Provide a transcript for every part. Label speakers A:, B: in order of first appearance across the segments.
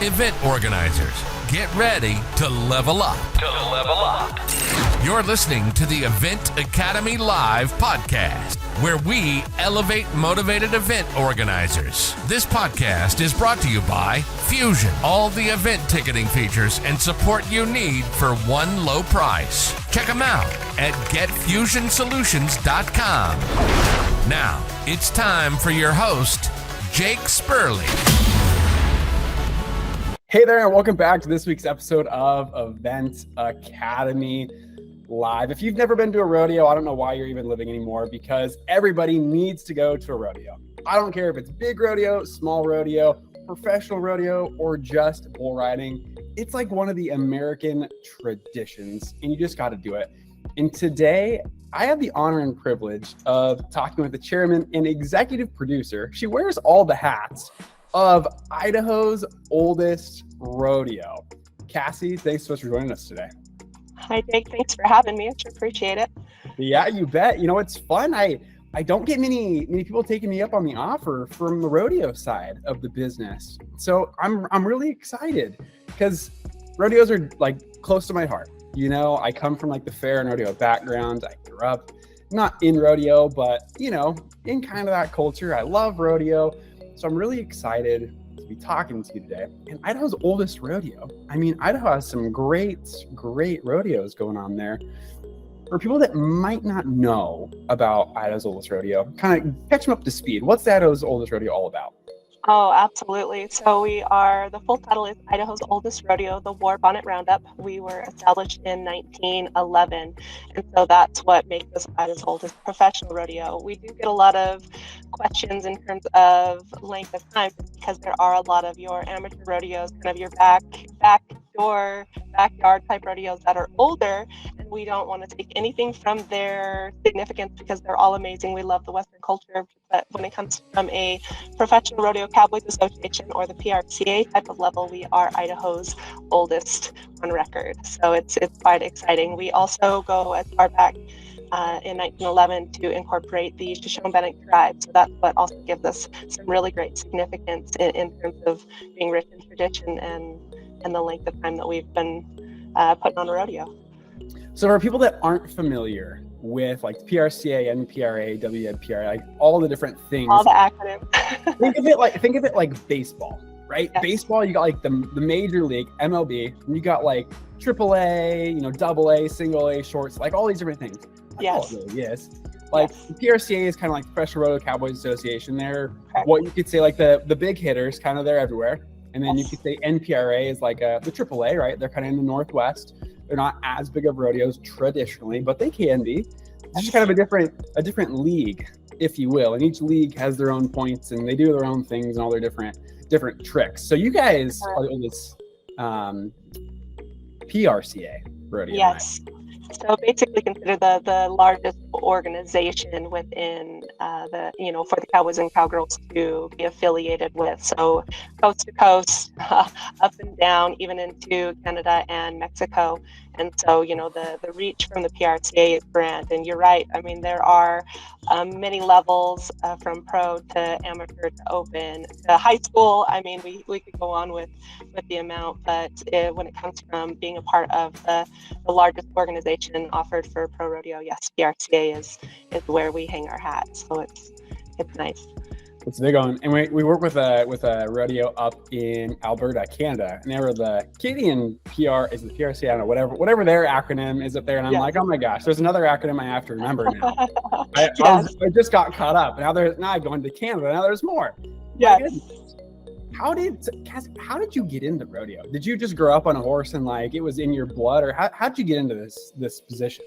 A: Event organizers, get ready to level up. You're listening to the Event Academy Live podcast, where we elevate motivated event organizers. This podcast is brought to you by Fusion, all the event ticketing features and support you need for one low price. Check them out at getfusionsolutions.com. Now, it's time for your host, Jake Sperley.
B: Hey there, and welcome back to this week's episode of Event Academy Live. If you've never been to a rodeo, I don't know why you're even living anymore, because everybody needs to go to a rodeo. I don't care if it's big rodeo, small rodeo, professional rodeo, or just bull riding. It's like one of the American traditions, and you just got to do it. And today, I have the honor and privilege of talking with the chairman and executive producer. She wears all the hats of Idaho's oldest rodeo. Kassi, thanks so much for joining us today.
C: Hi, Jake. Thanks for having me. I sure appreciate it.
B: Yeah, you bet. You know, it's fun. I don't get many people taking me up on the offer from the rodeo side of the business. So I'm really excited because rodeos are like close to my heart. You know, I come from like the fair and rodeo background. I grew up not in rodeo, but you know, in kind of that culture. I love rodeo. So I'm really excited to be talking to you today. And Idaho's oldest rodeo. I mean, Idaho has some great rodeos going on there. For people that might not know about Idaho's oldest rodeo, kind of catch them up to speed. What's Idaho's oldest rodeo all about?
C: Oh, absolutely. So the full title is Idaho's oldest rodeo, the War Bonnet Round Up. We were established in 1911. And so that's what makes us Idaho's oldest professional rodeo. We do get a lot of questions in terms of length of time, because there are a lot of your amateur rodeos, kind of your backyard type rodeos that are older, and we don't want to take anything from their significance because they're all amazing. We love the Western culture, but when it comes from a professional rodeo Cowboys Association or the PRCA type of level, we are Idaho's oldest on record. So it's quite exciting. We also go as far back in 1911 to incorporate the Shoshone-Bannock tribe. So that's what also gives us some really great significance in terms of being rich in tradition and the length of time that we've been putting on a rodeo.
B: So for people that aren't familiar with like PRCA, NPRA, WNPRA, like all the different things,
C: all the acronyms.
B: think of it like baseball, right? Yes. Baseball, you got like the major league, MLB, and you got like AAA, you know, AA, single A, shorts, like all these different things.
C: Yes.
B: It really is. Like the PRCA is kind of like the Professional Rodeo Cowboys Association. They're what you could say like the big hitters, kind of they're everywhere. And then you could say NPRA is like the AAA, right? They're kind of in the Northwest. They're not as big of rodeos traditionally, but they can be. It's just kind of a different league, if you will. And each league has their own points, and they do their own things and all their different tricks. So you guys are the oldest PRCA rodeo.
C: Yes. So basically considered the largest organization within for the Cowboys and Cowgirls to be affiliated with. So coast to coast, up and down, even into Canada and Mexico. And so, you know, the reach from the PRCA is grand. And you're right. I mean, there are many levels from pro to amateur to open to high school. I mean, we could go on with the amount, but when it comes from being a part of the largest organization offered for pro rodeo, yes, PRCA is where we hang our hat. So it's nice.
B: It's a big one. And we work with a rodeo up in Alberta, Canada, and they were the Canadian is the PRC, I don't know, whatever their acronym is up there. And I'm like, oh my goch, there's another acronym I have to remember now. I just got caught up. Now I go into Canada. Now there's more.
C: Yes.
B: How did you get into rodeo? Did you just grow up on a horse and like it was in your blood, or how'd you get into this position?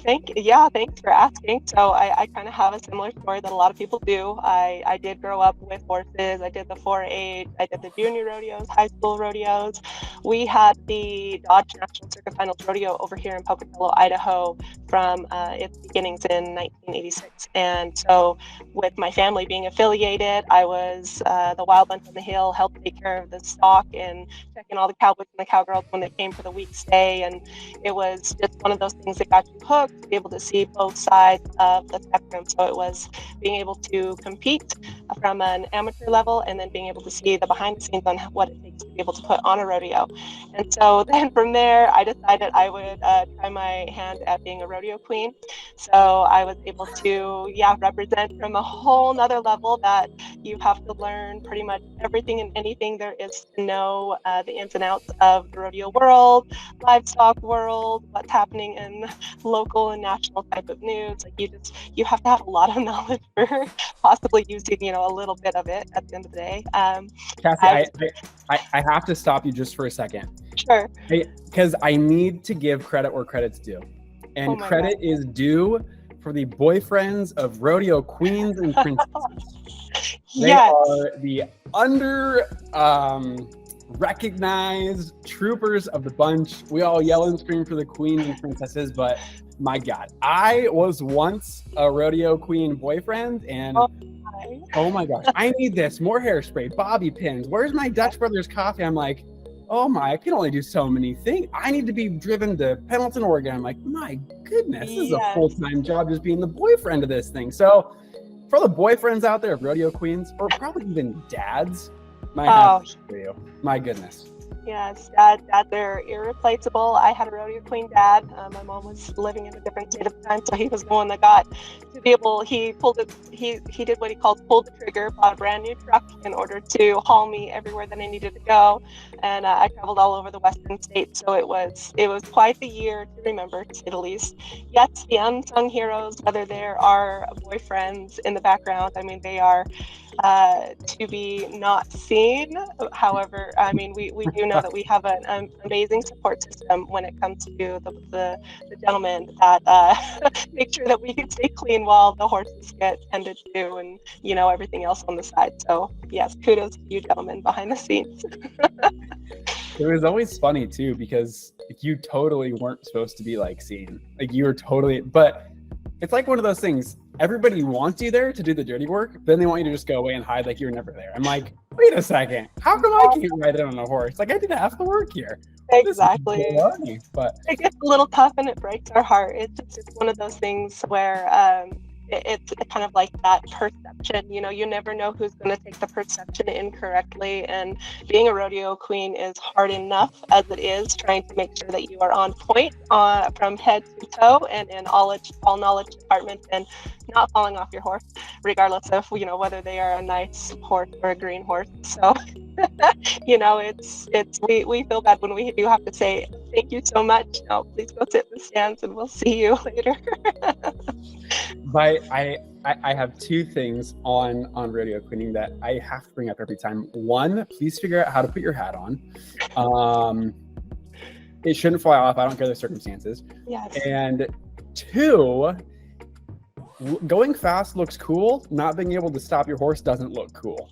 C: Thanks for asking. So I kind of have a similar story that a lot of people do. I did grow up with horses. I did the 4-H, I did the junior rodeos, high school rodeos. we had the Dodge National Circuit Finals Rodeo over here in Pocatello, Idaho from its beginnings in 1986. And so with my family being affiliated, I was the wild bunch on the hill, helped take care of the stock and checking all the cowboys and the cowgirls when they came for the week stay. And it was just one of those things that got you hooked, to be able to see both sides of the spectrum. So it was being able to compete from an amateur level and then being able to see the behind the scenes on what it takes to be able to put on a rodeo. And so then from there, I decided I would try my hand at being a rodeo queen. So I was able to, represent from a whole nother level that you have to learn pretty much everything and anything there is to know the ins and outs of the rodeo world, livestock world, what's happening in local and national type of news. Like you have to have a lot of knowledge for possibly using, a little bit of it at the end of the day.
B: Kassi, I have to stop you just for a second.
C: Sure.
B: Because I need to give credit where credit's due. And credit is due for the boyfriends of rodeo queens and princesses. They are the recognized troopers of the bunch. We all yell and scream for the queens and princesses, but my God, I was once a rodeo queen boyfriend, and oh my gosh, I need this, more hairspray, bobby pins. Where's my Dutch Brothers coffee? I'm like, oh my, I can only do so many things. I need to be driven to Pendleton, Oregon. I'm like, my goodness, this is a full-time job just being the boyfriend of this thing. So for the boyfriends out there of rodeo queens, or probably even dads, my hat for you. My goodness.
C: Yes, dad, they're irreplaceable. I had a rodeo queen dad. My mom was living in a different state at the time, so he was the one that got to be able. He did what he called pulled the trigger, bought a brand new truck in order to haul me everywhere that I needed to go, and I traveled all over the western states. So it was quite the year to remember, to say the least. Yes, the unsung heroes, whether there are boyfriends in the background, I mean, they are to be not seen. However, I mean, we do know that we have an amazing support system when it comes to the gentlemen that make sure that we can stay clean while the horses get tended to, and everything else on the side. So yes, kudos to you gentlemen behind the scenes.
B: It was always funny too, because you totally weren't supposed to be seen. You were totally, but it's like one of those things. Everybody wants you there to do the dirty work, then they want you to just go away and hide like you were never there. I'm like, wait a second, how come I can't ride it on a horse? I did half the work here.
C: Exactly.
B: But
C: it gets a little tough and it breaks our heart. It's one of those things where it's kind of like that perception. You never know who's going to take the perception incorrectly, and being a rodeo queen is hard enough as it is, trying to make sure that you are on point from head to toe and in all knowledge departments, and not falling off your horse, regardless of whether they are a nice horse or a green horse. So we feel bad when we do have to say thank you so much. No, please go sit in the stands and we'll see you later.
B: But I have two things on rodeo queening that I have to bring up every time. One, please figure out how to put your hat on. It shouldn't fly off. I don't care the circumstances.
C: Yes.
B: And two, going fast looks cool. Not being able to stop your horse doesn't look cool.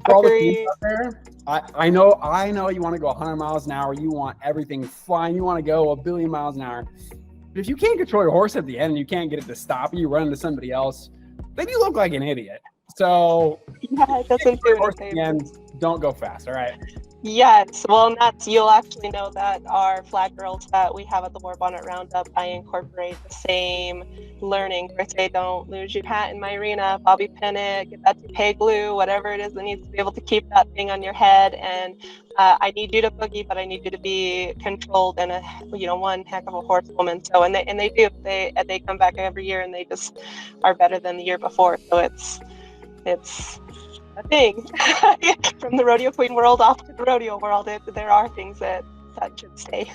B: For all the people out there, I know you want to go 100 miles an hour. You want everything flying. You want to go a billion miles an hour. But if you can't control your horse at the end and you can't get it to stop, you run into somebody else, then you look like an idiot. So
C: it doesn't do anything.
B: Don't go fast, all right?
C: Yes, well, you'll actually know that our flag girls that we have at the War Bonnet Round Up, I incorporate the same learning. I say, don't lose your hat in my arena, bobby pin it, get that toupee glue, whatever it is that needs to be able to keep that thing on your head. And I need you to boogie, but I need you to be controlled and one heck of a horsewoman. So and they do. They come back every year and they just are better than the year before. So it's a thing. From the rodeo queen world off to the rodeo world, there are things that should stay.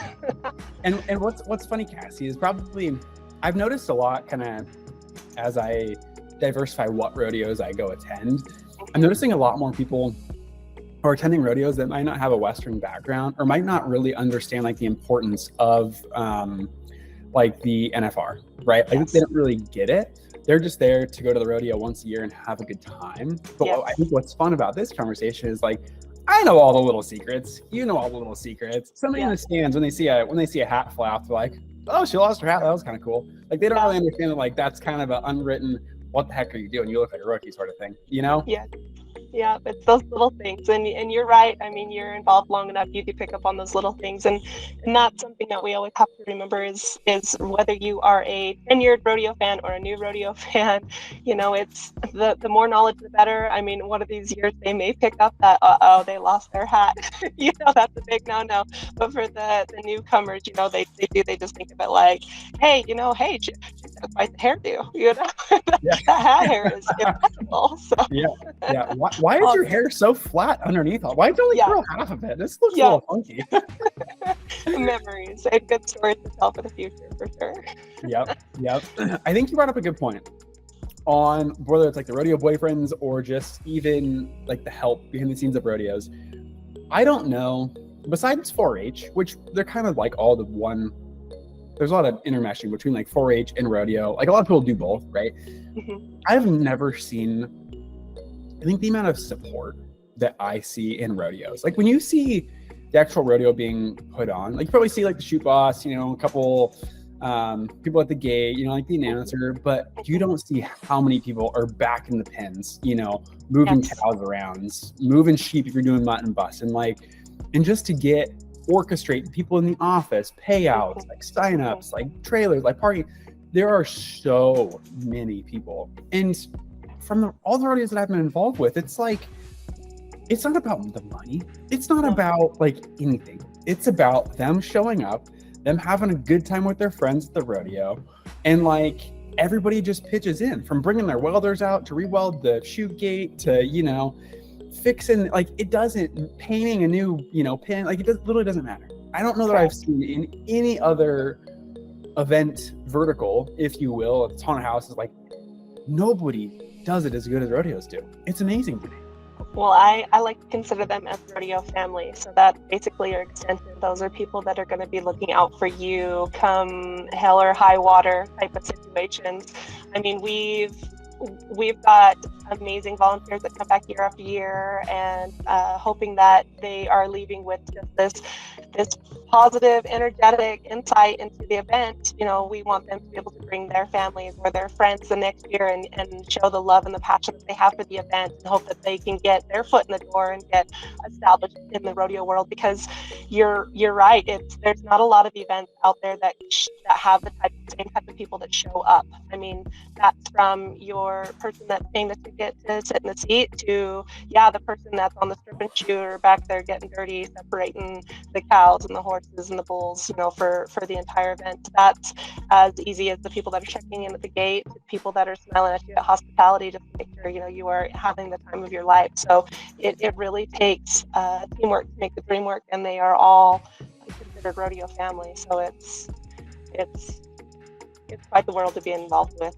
B: and what's funny, Kassi, is probably I've noticed a lot kind of as I diversify what rodeos I go attend. I'm noticing a lot more people who are attending rodeos that might not have a Western background or might not really understand the importance of the NFR, right?
C: Yes.
B: They don't really get it. They're just there to go to the rodeo once a year and have a good time. But
C: Yes.
B: I think what's fun about this conversation is I I know all the little secrets. You know all the little secrets. Somebody in
C: Yeah.
B: the stands, when they see a hat fly off, they're like, "Oh, she lost her hat. That was kind of cool." Like, they don't really understand that, like, that's kind of an unwritten, "What the heck are you doing? You look like a rookie," sort of thing. You know?
C: Yeah. Yeah, it's those little things, and you're right. I mean, you're involved long enough, you do pick up on those little things, and that's something that we always have to remember is whether you are a tenured rodeo fan or a new rodeo fan, you know, it's the more knowledge the better. I mean, one of these years they may pick up that they lost their hat, you know, that's a big no. But for the newcomers, you know, they just think of it like, hey, you know, hey, she's got quite the hairdo, you know,
B: Yeah.
C: that hat hair is impeccable. So.
B: Yeah. Why is your hair so flat underneath? Why don't you curl half of it? This looks a little funky.
C: Memories and good stories to tell for the future, for sure.
B: Yep. I think you brought up a good point on whether it's like the rodeo boyfriends or just even like the help behind the scenes of rodeos. I don't know. Besides 4-H, which they're kind of like all the one. There's a lot of intermeshing between like 4-H and rodeo. Like a lot of people do both, right?
C: Mm-hmm.
B: I've never seen. I think the amount of support that I see in rodeos, like when you see the actual rodeo being put on, like you probably see like the shoot boss, you know, a couple people at the gate, you know, like the announcer, but you don't see how many people are back in the pens, you know, moving cows around, moving sheep if you're doing mutton bus, and just to orchestrate people in the office, payouts, like signups, like trailers, like parking. There are so many people, and from all the rodeos that I've been involved with, it's like, it's not about the money. It's not about like anything. It's about them showing up, them having a good time with their friends at the rodeo, and like everybody just pitches in, from bringing their welders out to re-weld the chute gate to, you know, fixing, like painting a new, you know, pin. Like it literally doesn't matter. I don't know that I've seen in any other event vertical, if you will, of haunted houses, like nobody does it as good as rodeos do. It's amazing to me.
C: Well, I like to consider them as rodeo family. So that basically your extension. Those are people that are going to be looking out for you come hell or high water type of situations. I mean, we've got amazing volunteers that come back year after year, and hoping that they are leaving with just this positive, energetic insight into the event. You know, we want them to be able to bring their families or their friends the next year and show the love and the passion that they have for the event, and hope that they can get their foot in the door and get established in the rodeo world. Because you're right, there's not a lot of events out there that have the same type of people that show up. I mean, that's from your person that's paying the ticket to sit in the seat to the person that's on the strip and shoot or back there getting dirty, separating the cows and the horses and the bulls, you know, for the entire event. That's as easy as the people that are checking in at the gate, to people that are smiling at you at hospitality, just to make sure, you know, you are having the time of your life. So it really takes teamwork to make the dream work, and they are all considered rodeo family. So it's quite the world to be involved with.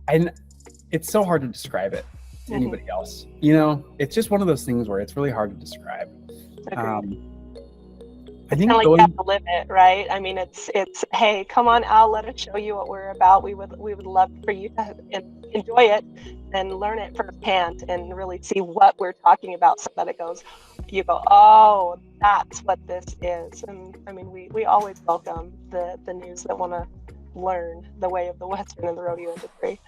B: And it's so hard to describe it to anybody else. You know, it's just one of those things where it's really hard to describe. I think
C: you have to live it, right? I mean, it's hey, come on out, let us show you what we're about. We would love for you to enjoy it and learn it firsthand and really see what we're talking about, so that you go, oh, that's what this is. And I mean, we always welcome the news that want to learn the way of the Western and the rodeo industry.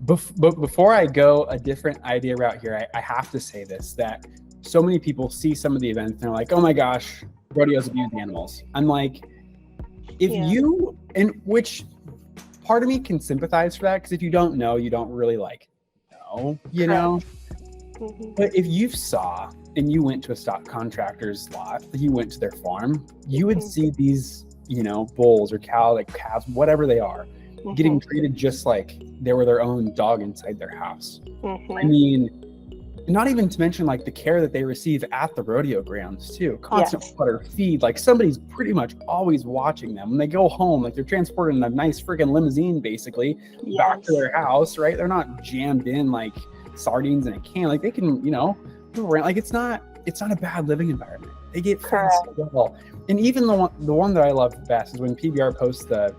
B: But before I go a different idea route here, I have to say this, that so many people see some of the events and they're like, oh my gosh, rodeos abuse animals. I'm like, which part of me can sympathize for that, because if you don't know, you don't really know, you know? Mm-hmm. But if you saw and you went to a stock contractor's lot, you went to their farm, you would see these, you know, bulls or calves, whatever they are, getting treated just like they were their own dog inside their house. I mean, not even to mention like the care that they receive at the rodeo grounds too. Constant water, feed, like somebody's pretty much always watching them. When they go home, like they're transported in a nice freaking limousine basically back to their house, right? They're not jammed in like sardines in a can. Like they can, you know, move around. Like it's not a bad living environment. They get fed so well. And even the one that I love best is when PBR posts the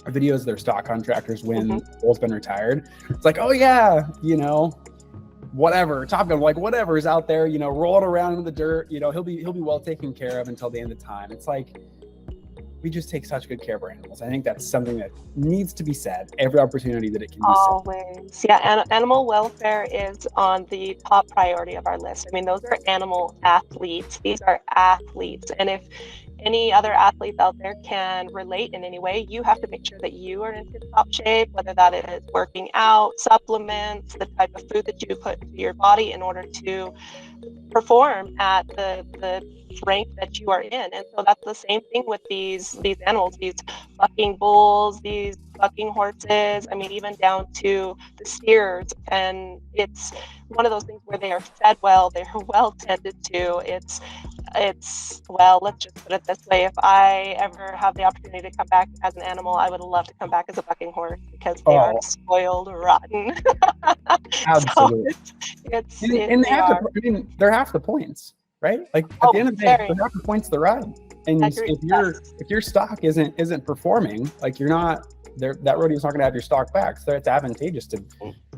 B: videos of their stock contractors when the bull's been retired. It's like, oh yeah, you know, whatever, Top Gun, like whatever is out there, you know, rolling around in the dirt, you know, he'll be well taken care of until the end of time. It's like, we just take such good care of our animals. I think that's something that needs to be said every opportunity that it can be
C: Always.
B: said.
C: Yeah, animal welfare is on the top priority of our list. I mean, those are animal athletes. These are athletes. And if any other athletes out there can relate in any way, you have to make sure that you are in tip-top shape, whether that is working out, supplements, the type of food that you put into your body in order to perform at the strength that you are in. And so that's the same thing with these animals, these bucking bulls, these bucking horses, I mean, even down to the steers. And it's one of those things where they are fed well, they are well tended to. It's well, let's just put it this way. If I ever have the opportunity to come back as an animal, I would love to come back as a bucking horse because they are spoiled rotten.
B: Absolutely.
C: So
B: they're half the points, right? Like at the end of the day, they're half the points the ride. And if your stock isn't performing, like you're not there, that rodeo's not going to have your stock back. So it's advantageous to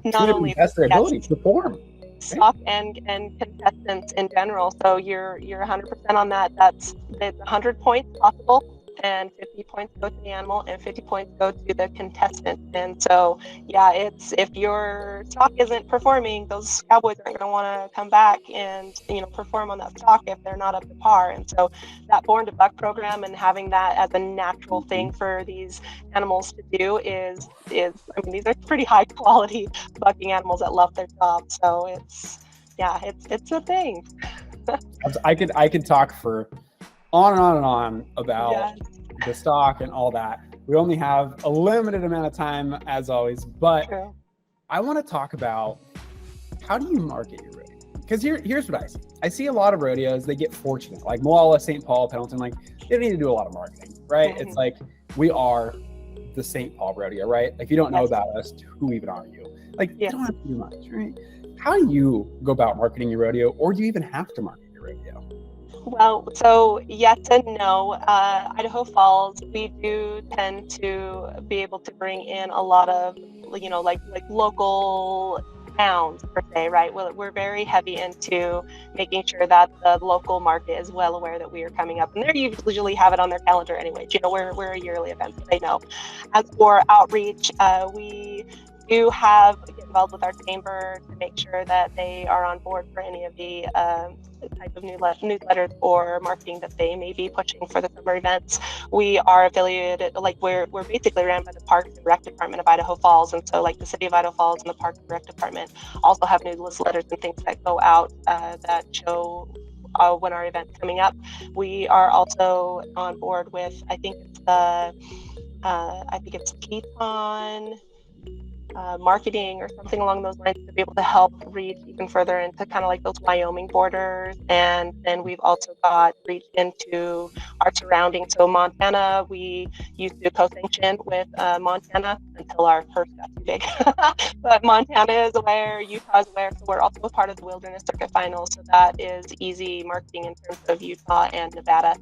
C: not only
B: test their ability to perform.
C: Stock and contestants in general. So you're 100% on that. It's 100 points possible, and 50 points go to the animal and 50 points go to the contestant. And so yeah, it's if your stock isn't performing, those cowboys aren't going to want to come back and perform on that stock if they're not up to par. And so that Born to Buck program and having that as a natural thing for these animals to do is I mean, these are pretty high quality bucking animals that love their job. So it's a thing.
B: I could talk for on and on and on about the stock and all that. We only have a limited amount of time as always, but I want to talk about how do you market your rodeo? Because here's what I see. I see a lot of rodeos, they get fortunate, like Moala, St. Paul, Pendleton, like they don't need to do a lot of marketing, right? Mm-hmm. It's like, we are the St. Paul rodeo, right? Like, if you don't know about us, who even are you? Like, you don't have to do much, right? How do you go about marketing your rodeo, or do you even have to market your rodeo?
C: Well, so yes and no. Idaho Falls, we do tend to be able to bring in a lot of, like local towns per se, right? Well, we're very heavy into making sure that the local market is well aware that we are coming up, and they usually have it on their calendar anyway. We're a yearly event, so they know. As for outreach, we do get involved with our chamber to make sure that they are on board for any of the type of newsletters or marketing that they may be pushing for the summer events. We are affiliated, like we're basically ran by the Parks and Rec Department of Idaho Falls, and so like the City of Idaho Falls and the Parks and Rec Department also have newsletters and things that go out that show when our event's coming up. We are also on board with, I think it's Keaton marketing or something along those lines to be able to help reach even further into kind of like those Wyoming borders. And then we've also got reach into our surroundings. So Montana, we used to co-sanction with Montana until our purse got too big. But Montana is aware, Utah is aware, so we're also a part of the Wilderness Circuit Finals. So that is easy marketing in terms of Utah and Nevada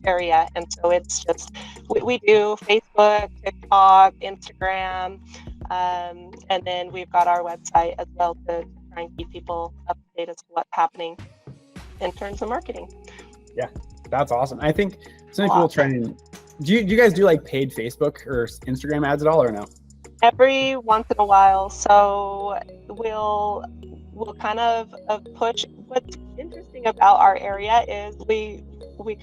C: area. And so it's just, we do Facebook, TikTok, Instagram, and then we've got our website as well to try and keep people up to date as to what's happening in terms of marketing.
B: Yeah, that's awesome. I think some people try and do you guys do like paid Facebook or Instagram ads at all, or no?
C: Every once in a while. So we'll kind of push. What's interesting about our area is we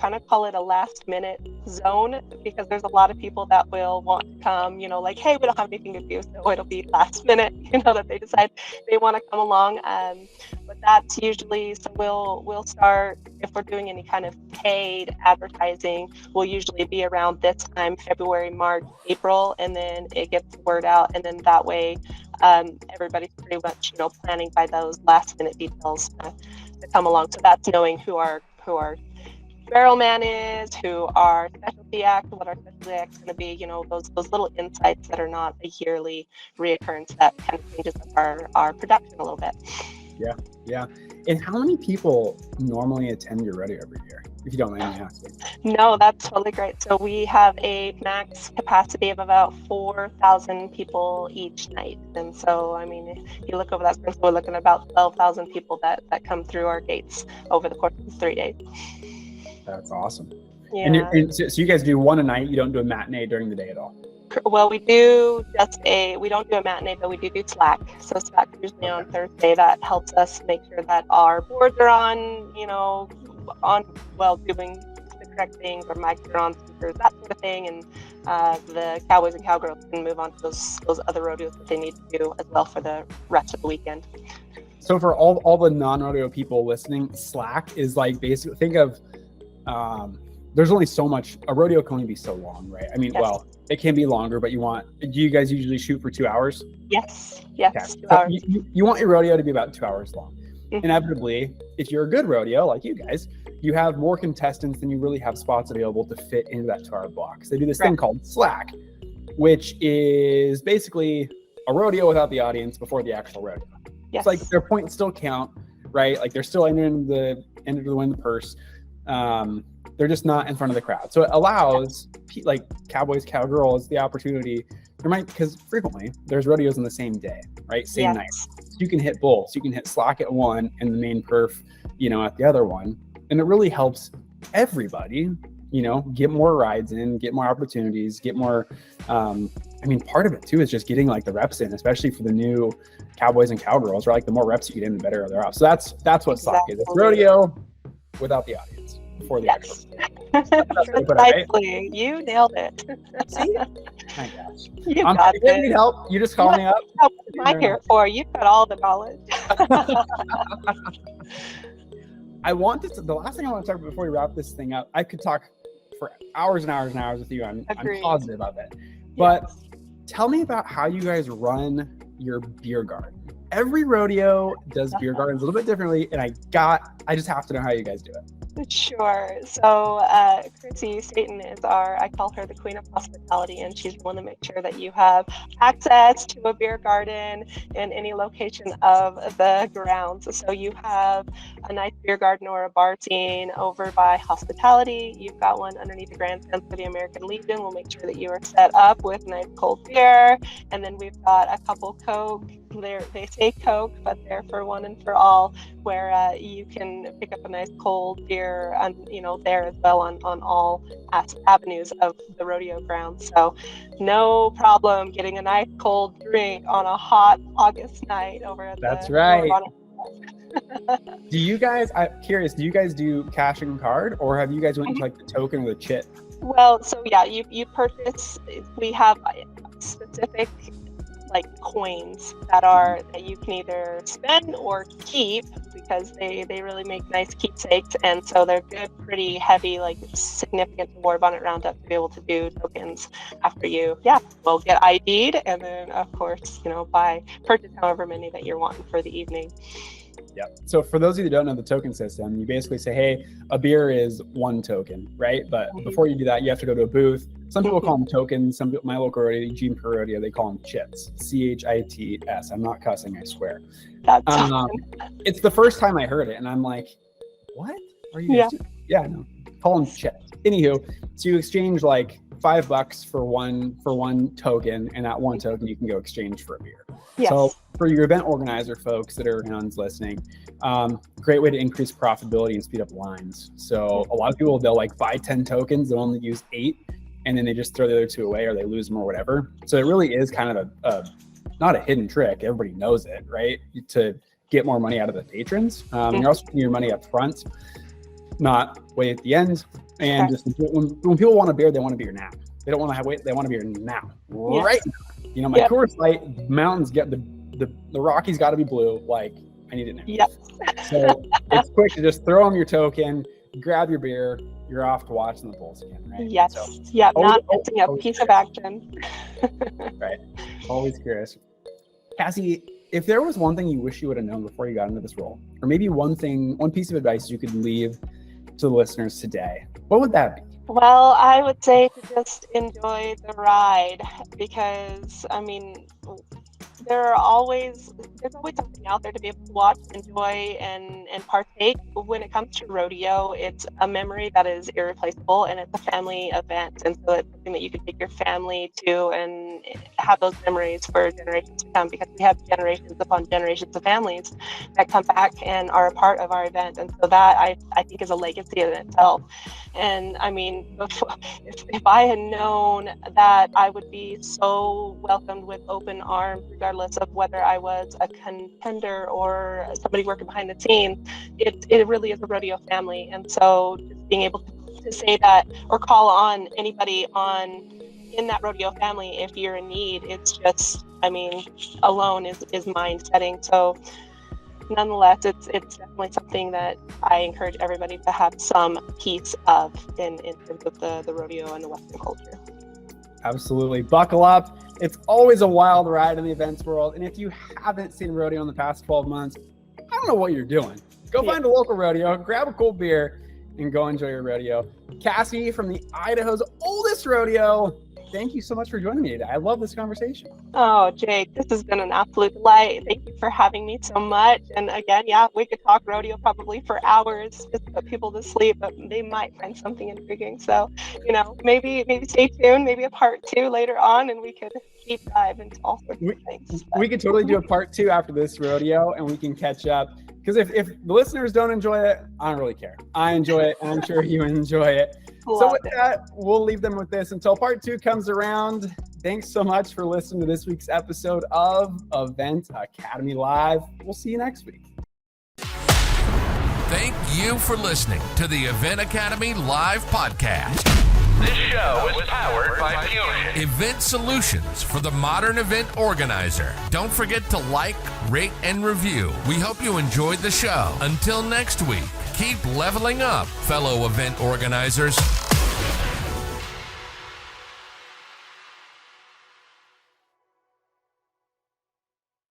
C: kind of call it a last minute zone, because there's a lot of people that will want to come, like, hey, we don't have anything to do, so it'll be last minute, that they decide they want to come along. But that's usually, so we'll start, if we're doing any kind of paid advertising, will usually be around this time, February, March, April, and then it gets the word out, and then that way everybody's pretty much, planning by those last minute details to come along. So that's knowing who our barrelman is, who our specialty act, what our specialty act is going to be, those little insights that are not a yearly reoccurrence that kind of changes up our production a little bit.
B: Yeah. And how many people normally attend your rodeo every year? if you don't mind me asking.
C: No, that's totally great. So we have a max capacity of about 4,000 people each night. And so, I mean, if you look over that spring, so we're looking at about 12,000 people that come through our gates over the course of 3 days.
B: That's awesome.
C: Yeah.
B: And so you guys do one a night. You don't do a matinee during the day at all.
C: Well, we do we don't do a matinee, but we do Slack. So Slack usually on Thursday. That helps us make sure that our boards are on, doing the correct things, or mics are on speakers, that sort of thing. And the cowboys and cowgirls can move on to those other rodeos that they need to do as well for the rest of the weekend.
B: So for all the non-rodeo people listening, Slack is like basically, think of, there's only so much, a rodeo can only be so long, right? I mean,
C: Yes.
B: well, it can be longer, but do you guys usually shoot for 2 hours?
C: Yes,
B: Okay.
C: 2
B: So
C: hours.
B: you want your rodeo to be about 2 hours long.
C: Mhm.
B: Inevitably, if you're a good rodeo like you guys, you have more contestants than you really have spots available to fit into that 2-hour block. So they do this thing called Slack, which is basically a rodeo without the audience before the actual rodeo.
C: Yes.
B: It's like their points still count, right? Like they're still entering the end of the win the purse. They're just not in front of the crowd. So it allows like cowboys, cowgirls the opportunity. Because frequently there's rodeos on the same day, right? Same night. So you can hit both. So you can hit Slack at one and the main perf, at the other one. And it really helps everybody, get more rides in, get more opportunities, get more, part of it too is just getting like the reps in, especially for the new cowboys and cowgirls, right? Like the more reps you get in, the better they're off. So that's what Slack is. It's rodeo without the audience before the actual.
C: Precisely. You nailed it.
B: See? My gosh.
C: You got
B: if you
C: it.
B: need help, you just call me up.
C: What am I here for? You've got all the knowledge.
B: The last thing I want to talk about before we wrap this thing up, I could talk for hours and hours and hours with you. I'm positive of it. But tell me about how you guys run your beer garden. Every rodeo does beer gardens a little bit differently, and I just have to know how you guys do it.
C: Sure. So Kassi Satan is I call her the queen of hospitality, and she's the one to make sure that you have access to a beer garden in any location of the grounds. So you have a nice beer garden or a bar scene over by hospitality. You've got one underneath the grandstand for the American Legion. We'll make sure that you are set up with nice cold beer. And then we've got a couple Coke. They say Coke, but they're for one and for all, where you can pick up a nice cold beer, and there as well on all avenues of the rodeo ground. So no problem getting a nice cold drink on a hot August night over at
B: That's
C: the
B: right.
C: War Bonnet.
B: Do you guys? I'm curious. Do you guys do cash and card, or have you guys went into like the token or the chit?
C: Well, so yeah, you purchase. We have specific like coins that you can either spend or keep, because they really make nice keepsakes, and so they're good, pretty heavy, like significant War Bonnet Round Up to be able to do tokens after you will get ID'd, and then of course purchase however many that you're wanting for the evening.
B: Yep. So for those of you that don't know the token system, you basically say, hey, a beer is 1 token, right? But before you do that, you have to go to a booth. Some people call them tokens. Some people, my local rodeo, Gene Per Rodeo, they call them chits. CHITS. I'm not cussing, I swear. It's the first time I heard it, and I'm like, what are you guys doing? Yeah, no. Call them chits. Anywho, so you exchange like $5 for one token, and that 1 token you can go exchange for a beer.
C: Yes.
B: So for your event organizer folks that are listening, great way to increase profitability and speed up lines. So a lot of people, they'll like buy 10 tokens, they'll only use 8, and then they just throw the other 2 away, or they lose them or whatever. So it really is kind of not a hidden trick. Everybody knows it, right? To get more money out of the patrons. You're also getting your money up front, not way at the end. And just when people want a beer, they want a beer now. They don't want to wait. They want a beer now, right now. My Coors Light, mountains get the Rockies got to be blue. Like, I need it now.
C: Yep.
B: So it's quick to just throw them your token, grab your beer, you're off to watching the Bulls again, right?
C: Yes.
B: So,
C: not missing a piece of action.
B: Right. Always curious. Kassi, if there was one thing you wish you would have known before you got into this role, or maybe one piece of advice you could leave to the listeners today, what would that be?
C: Well, I would say to just enjoy the ride, because there's always something out there to be able to watch, enjoy, and partake. When it comes to rodeo, it's a memory that is irreplaceable, and it's a family event, and so it's something that you can take your family to and have those memories for generations to come, because we have generations upon generations of families that come back and are a part of our event, and so that I think is a legacy in itself. And I mean, if I had known that I would be so welcomed with open arms, regardless of whether I was a contender or somebody working behind the scenes, it really is a rodeo family. And so just being able to say that, or call on anybody in that rodeo family if you're in need, it's just, I mean, alone is mind setting. So nonetheless, it's definitely something that I encourage everybody to have some piece of in terms of the rodeo and the Western culture.
B: Absolutely. Buckle up. It's always a wild ride in the events world. And if you haven't seen rodeo in the past 12 months, I don't know what you're doing. Go find a local rodeo, grab a cold beer, and go enjoy your rodeo. Kassi from the Idaho's oldest rodeo, thank you so much for joining me today. I love this conversation.
C: Oh, Jake, this has been an absolute delight. Thank you for having me so much. And again, yeah, we could talk rodeo probably for hours, just to put people to sleep, but they might find something intriguing. So, maybe stay tuned, maybe a part 2 later on, and we could deep dive into all sorts of things.
B: We could totally do a part 2 after this rodeo, and we can catch up. Because if the listeners don't enjoy it, I don't really care. I enjoy it, and I'm sure you enjoy it. So with that, we'll leave them with this until part 2 comes around. Thanks so much for listening to this week's episode of Event Academy Live. We'll see you next week.
A: Thank you for listening to the Event Academy Live podcast. This show is powered by Fusion Event Solutions for the modern event organizer. Don't forget to like, rate, and review. We hope you enjoyed the show. Until next week, keep leveling up, fellow event organizers.